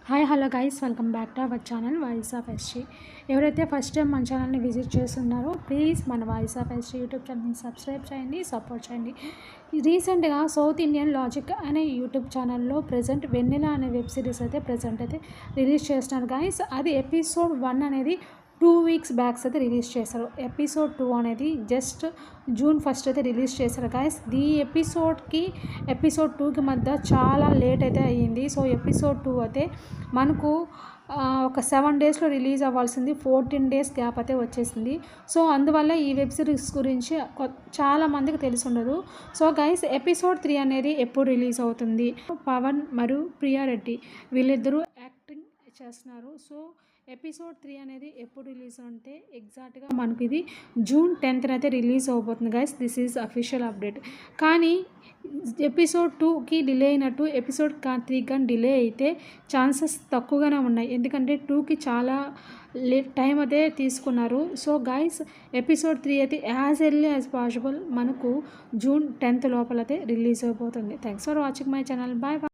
Hi hello guys, welcome back to our channel voice of SG. ఎవరైతే first time మన ఛానల్ని visit చేస్తున్నారో please మన వాయిస్ ఆఫ్ ఎస్జీ యూట్యూబ్ ఛానల్ని subscribe చేయండి, సపోర్ట్ చేయండి. రీసెంట్గా సౌత్ ఇండియన్ లాజిక్ అనే యూట్యూబ్ ఛానల్లో ప్రజెంట్ వెన్నెల అనే వెబ్ సిరీస్ అయితే ప్రజెంట్ అయితే రిలీజ్ చేస్తున్నారు గైస్. అది ఎపిసోడ్ 1 అనేది 2 వీక్స్ బ్యాక్స్ అయితే రిలీజ్ చేశారు. ఎపిసోడ్ 2 అనేది జస్ట్ జూన్ 1 అయితే రిలీజ్ చేశారు గైస్. ఈ ఎపిసోడ్ 2కి మధ్య చాలా లేట్ అయితే అయ్యింది. సో ఎపిసోడ్ 2 అయితే మనకు ఒక 7 డేస్లో రిలీజ్ అవ్వాల్సింది 14 డేస్ గ్యాప్ అయితే వచ్చేసింది. సో అందువల్ల ఈ వెబ్ సిరీస్ గురించి చాలా మందికి తెలిసి ఉండదు. సో గైస్, ఎపిసోడ్ 3 అనేది ఎప్పుడు రిలీజ్ అవుతుంది? పవన్ మరియు ప్రియారెడ్డి వీళ్ళిద్దరూ యాక్టింగ్ చేస్తున్నారు. సో ఎపిసోడ్ 3 అనేది ఎప్పుడు రిలీజ్ అంటే ఎగ్జాక్ట్గా మనకి ఇది జూన్ 10th అయితే రిలీజ్ అవబోతుంది guys. This is official update. కానీ ఎపిసోడ్ 2కి డిలే అయినట్టు ఎపిసోడ్ 3 కానీ డిలే అయితే ఛాన్సెస్ తక్కువగానే ఉన్నాయి. ఎందుకంటే 2కి చాలా టైం అయితే తీసుకున్నారు. సో గైస్, ఎపిసోడ్ 3 అయితే యాజ్ ఎర్లీ యాజ్ పాసిబుల్ మనకు జూన్ 10th లోపల అయితే రిలీజ్ అయిపోతుంది. Thanks for watching my channel. Bye bye.